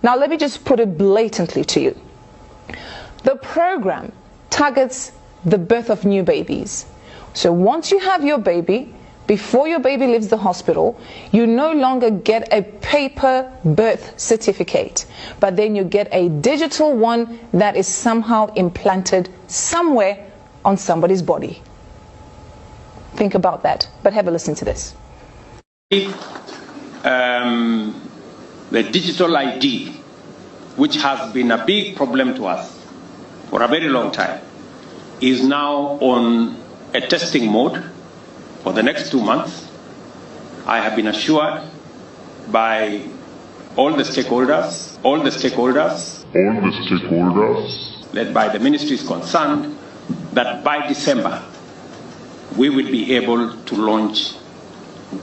Now, let me just put it blatantly to you. The program targets the birth of new babies. So once you have your baby, before your baby leaves the hospital, you no longer get a paper birth certificate, but then you get a digital one that is somehow implanted somewhere on somebody's body. Think about that, but have a listen to this. The digital ID, which has been a big problem to us for a very long time, is now on a testing mode for the next 2 months. I have been assured by all the stakeholders, led by the ministries concerned, that by December we will be able to launch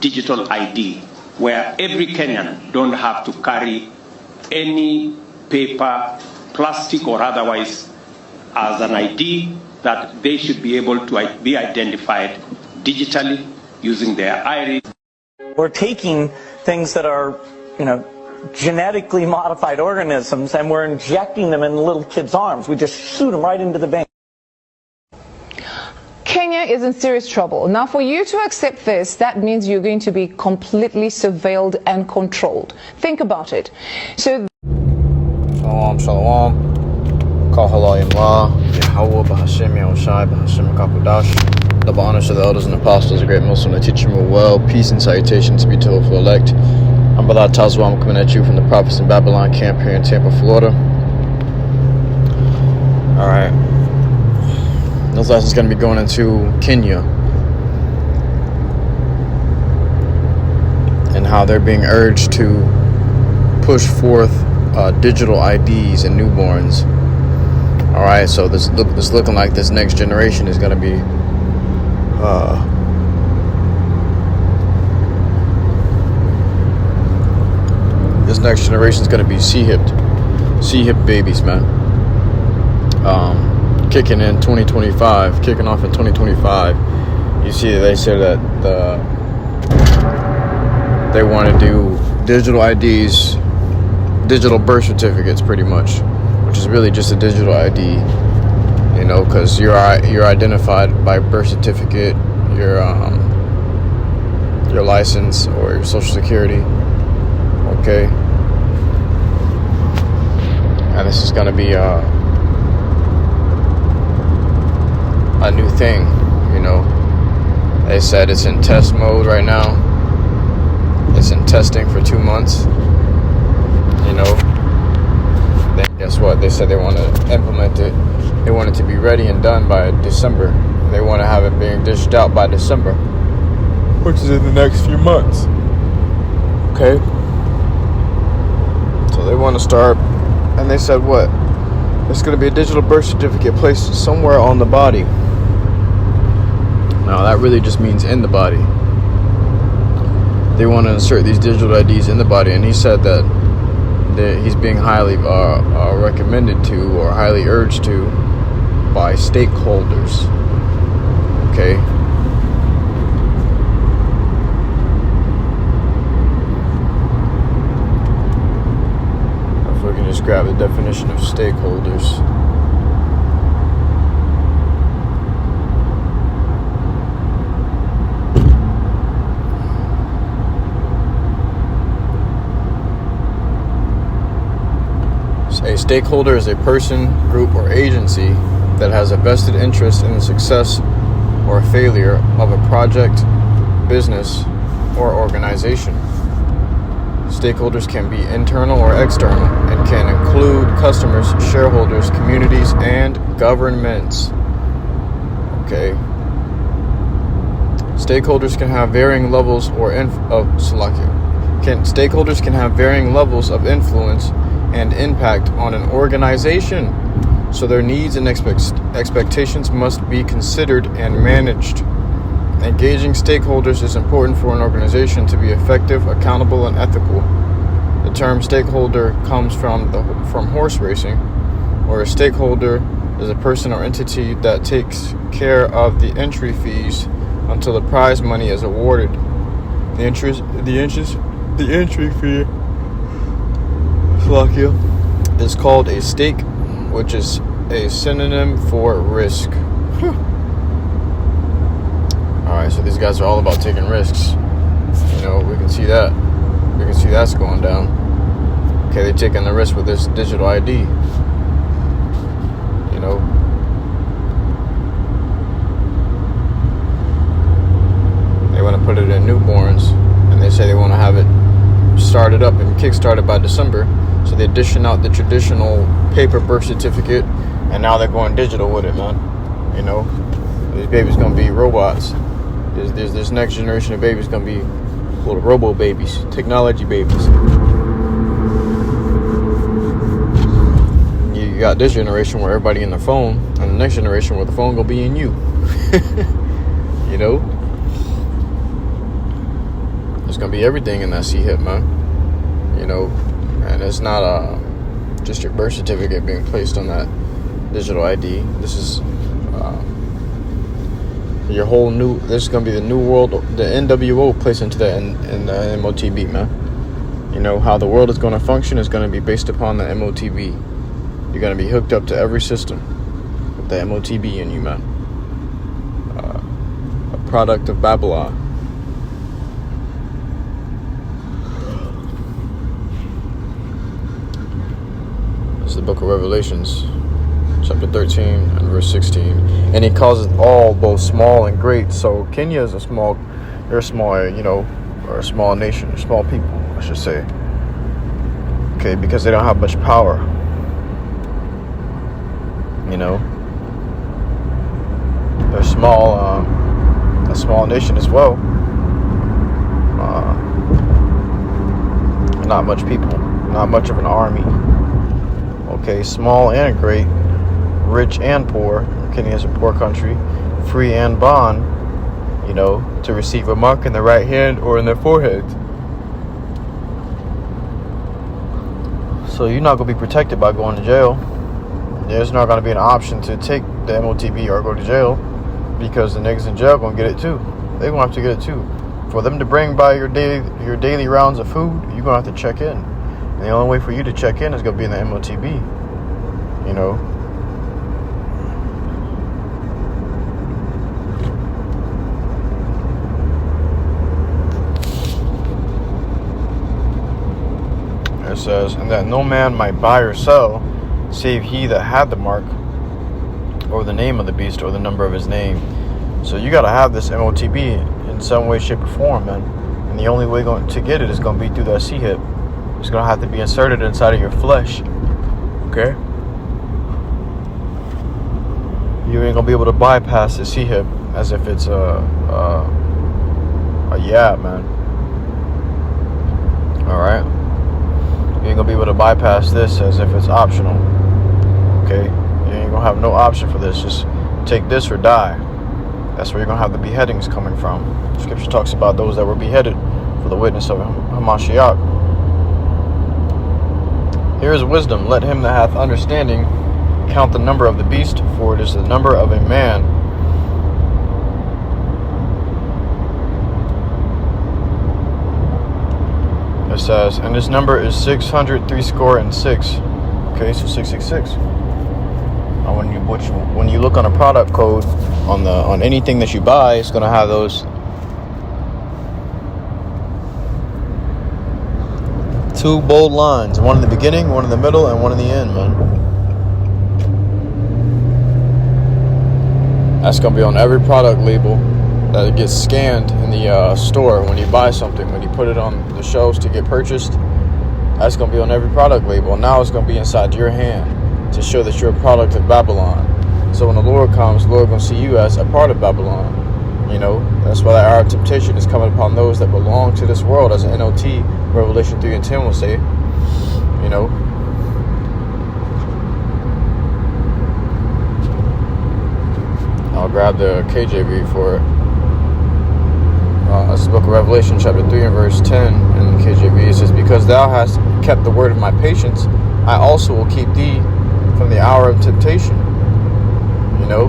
digital ID, where every Kenyan don't have to carry any paper, plastic or otherwise, as an ID, that they should be able to be identified digitally using their iris. We're taking things that are, genetically modified organisms, and we're injecting them in little kids' arms. We just shoot them right into the vein. Kenya is in serious trouble. Now, for you to accept this, that means you're going to be completely surveilled and controlled. Think about it. So, Shalom, shalom. Call halal YAHAWAH, BAHASHAM, YAHAWASHI, BAHASHAM, Kakudash. Double honors to the elders and apostles, a great Muslim to teach them well. Peace and salutations to be told for elect. I'm Balad Tazwa. I'm coming at you from the Prophets in Babylon camp here in Tampa, Florida. Alright. This lesson is going to be going into Kenya and how they're being urged to push forth digital IDs and newborns. Alright, so this looking like this next generation is going to be this next generation is going to be C-hipped babies, man. Kicking off in 2025. You see, they say that they want to do digital IDs, digital birth certificates, pretty much, which is really just a digital ID. Because you're identified by birth certificate, your license, or your social security. Okay, and this is gonna be a new thing. They said it's in test mode right now. It's in testing for 2 months. Then guess what? They said they want to implement it. They want it to be ready and done by December. They want to have it being dished out by December, which is in the next few months. Okay. So they want to start, and they said what? It's going to be a digital birth certificate placed somewhere on the body. Now that really just means in the body. They want to insert these digital IDs in the body, and he said that he's being highly recommended to, or highly urged to, by stakeholders. Okay. If we can just grab the definition of stakeholders. A stakeholder is a person, group, or agency that has a vested interest in the success or failure of a project, business, or organization. Stakeholders can be internal or external and can include customers, shareholders, communities, and governments. Okay. Stakeholders can have varying levels Stakeholders can have varying levels of influence and impact on an organization, so their needs and expectations must be considered and managed. Engaging stakeholders is important for an organization to be effective, accountable, and ethical. The term stakeholder comes from horse racing, where a stakeholder is a person or entity that takes care of the entry fees until the prize money is awarded. The entry fee Slovakia is called a stake, which is a synonym for risk. Alright, so these guys are all about taking risks. You know, we can see that. We can see that's going down. Okay, they're taking the risk with this digital ID. You know. They want to put it in newborns, and they say they want to have it started up and kick-started by December. So they're dishing out the traditional paper birth certificate, and now they're going digital with it, man. You know, these babies gonna be robots. There's this next generation of babies gonna be little robo babies, technology babies. You got this generation where everybody in their phone, and the next generation where the phone gonna be in you. You know, there's gonna be everything in that C-hip, man. You know, and it's not just your birth certificate being placed on that digital ID. This is your whole new. This is gonna be the new world, the NWO placed into the in the MOTB, man. You know how the world is gonna function is gonna be based upon the MOTB. You're gonna be hooked up to every system with the MOTB in you, man. A product of Babylon. This is the book of Revelations, chapter 13 and verse 16. And he calls it all, both small and great. So Kenya is they're a small, you know, or a small nation, or small people, I should say. Okay, because they don't have much power. You know, they're small, a small nation as well. Not much people, not much of an army. Okay, small and great, rich and poor. Kenya is a poor country, free and bond. You know, to receive a mark in their right hand or in their forehead. So you're not gonna be protected by going to jail. There's not going to be an option to take the MOTB or go to jail, because the niggas in jail going to get it too. They're going to have to get it too. For them to bring by your daily rounds of food, you're going to have to check in. And the only way for you to check in is going to be in the MOTB. You know. It says, and that no man might buy or sell, save he that had the mark, or the name of the beast, or the number of his name. So you got to have this MOTB in some way, shape, or form, man. And the only way to get it is going to be through that C-hip. It's going to have to be inserted inside of your flesh. Okay? You ain't going to be able to bypass the C-hip as if it's a yab, man. Alright? You ain't going to be able to bypass this as if it's optional. Okay, you ain't gonna have no option for this. Just take this or die. That's where you're gonna have the beheadings coming from. Scripture talks about those that were beheaded for the witness of Hamashiach. Here is wisdom. Let him that hath understanding count the number of the beast, for it is the number of a man. It says, and his number is 666. Okay, so 666. When you look on a product code on anything that you buy, it's gonna have those two bold lines, one in the beginning, one in the middle, and one in the end, man. That's gonna be on every product label that gets scanned in the store when you buy something. When you put it on the shelves to get purchased, that's gonna be on every product label. And now it's gonna be inside your hand to show that you're a product of Babylon. So when the Lord comes, the Lord gonna see you as a part of Babylon. You know, that's why our temptation is coming upon those that belong to this world, as an NOT, Revelation 3 and 10 will say. You know. I'll grab the KJV for it. It's the book of Revelation, chapter 3 and verse 10 in the KJV. It says, because thou hast kept the word of my patience, I also will keep thee from the hour of temptation, you know,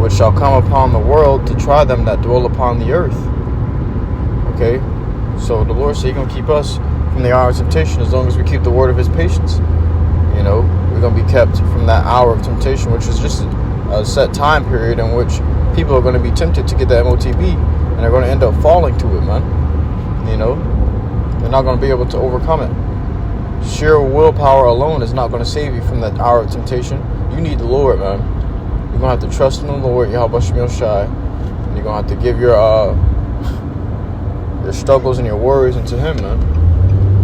which shall come upon the world to try them that dwell upon the earth. Okay, so the Lord said He's going to keep us from the hour of temptation as long as we keep the word of his patience. You know, we're going to be kept from that hour of temptation, which is just a set time period in which people are going to be tempted to get that MOTB, and they're going to end up falling to it, man. You know, they're not going to be able to overcome it. Sheer willpower alone is not going to save you from that hour of temptation. You need the Lord, man. You're going to have to trust in the Lord, YAHAWASHI, and you're going to have to give your struggles and your worries into him, man.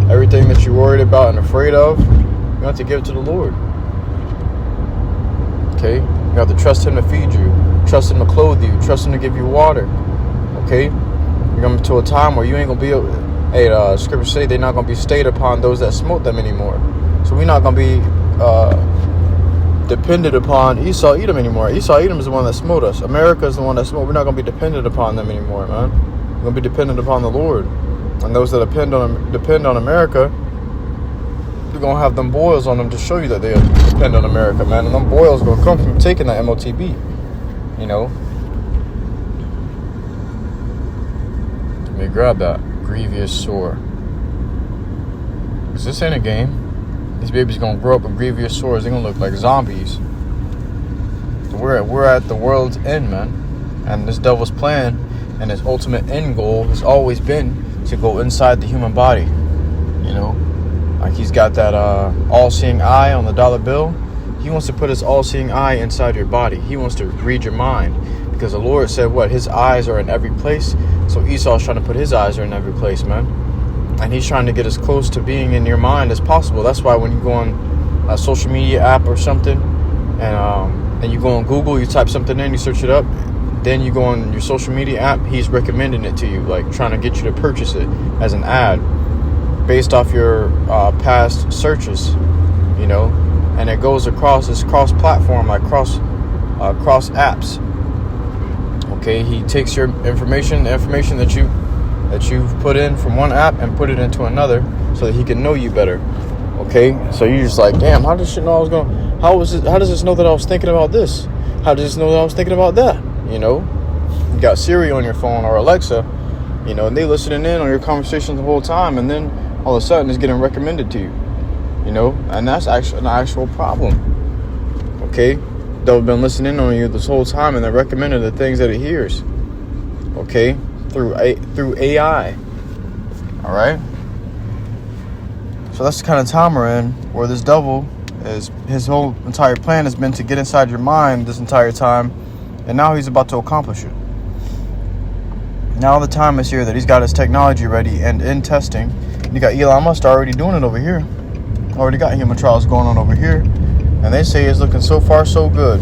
Everything that you're worried about and afraid of, you have to give it to the Lord. Okay? You have to trust him to feed you, trust him to clothe you, trust him to give you water. Okay? You're going to a time where you ain't going to be able... Hey, scriptures say they're not going to be stayed upon those that smote them anymore. So we're not going to be dependent upon Esau Edom anymore. Esau Edom is the one that smote us. America is the one that smote. We're not going to be dependent upon them anymore, man. We're going to be dependent upon the Lord. And those that depend on America, you're going to have them boils on them to show you that they depend on America, man. And them boils going to come from taking that MOTB, you know. Let me grab that. Grievous sore. Because this ain't a game. These babies going to grow up with grievous sores. They're going to look like zombies. So we're at the world's end, man. And this devil's plan and his ultimate end goal has always been to go inside the human body. You know, like he's got that all-seeing eye on the dollar bill. He wants to put his all-seeing eye inside your body. He wants to read your mind, because the Lord said what? His eyes are in every place. So Esau's trying to put his eyes are in every place, man. And he's trying to get as close to being in your mind as possible. That's why when you go on a social media app or something, and you go on Google, you type something in, you search it up, then you go on your social media app, he's recommending it to you, like trying to get you to purchase it as an ad based off your past searches, you know. And it goes across, this cross-platform, like cross apps. Okay, he takes your information, the information that you've put in from one app, and put it into another, so that he can know you better. Okay, so you're just like, damn, how does shit know I was going? How does this know that I was thinking about this? How does this know that I was thinking about that? You know, you got Siri on your phone or Alexa, you know, and they listening in on your conversations the whole time, and then all of a sudden it's getting recommended to you. You know, and that's actually an actual problem. Okay, they've been listening on you this whole time, and they're recommending the things that it hears. Okay, through AI. All right. So that's the kind of time we're in, where this devil is, his whole entire plan has been to get inside your mind this entire time, and now he's about to accomplish it. Now the time is here that he's got his technology ready and in testing. You got Elon Musk already doing it over here. Already got human trials going on over here, and they say it's looking so far so good.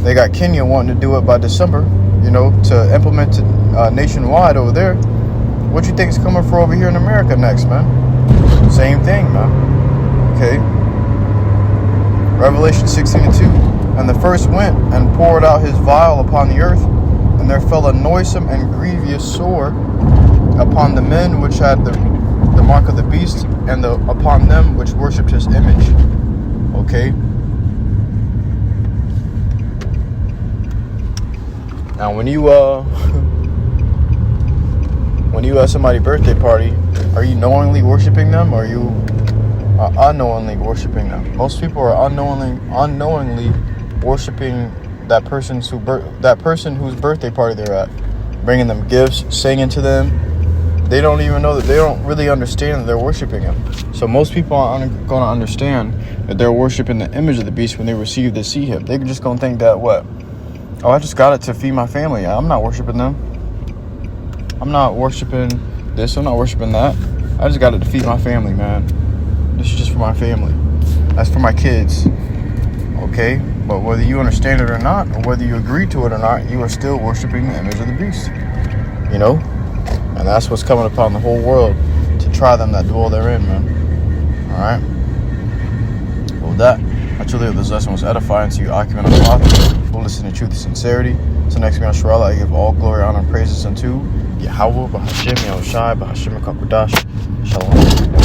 They got Kenya wanting to do it by December, you know, to implement it nationwide over there. What you think is coming for over here in America next, man? Same thing, man. Okay. Revelation 16:2. And the first went and poured out his vial upon the earth, and there fell a noisome and grievous sore upon the men which had the mark of the beast, and upon them which worshipped his image. Okay. Now when you have somebody's birthday party, are you knowingly worshiping them, or are you unknowingly worshiping them? Most people are unknowingly worshiping that person whose birthday party they're at, bringing them gifts, singing to them. They don't even know that, they don't really understand that they're worshiping him. So most people aren't going to understand that they're worshiping the image of the beast when they receive to see him. They're just going to think that, what? Oh, I just got it to feed my family. I'm not worshiping them. I'm not worshiping this. I'm not worshiping that. I just got it to feed my family, man. This is just for my family. That's for my kids. Okay? But whether you understand it or not, or whether you agree to it or not, you are still worshiping the image of the beast. You know? And that's what's coming upon the whole world to try them that dwell therein, man. Alright? Well, with that, I truly hope this lesson was edifying to you, occupant of the cloth. We'll listen to truth and sincerity. So next, SHAMAIWAN, I give all glory, honor, and praises unto YAHAWAH, BAHASHAM, YAHAWASHI, BAHASHAM, Shalom.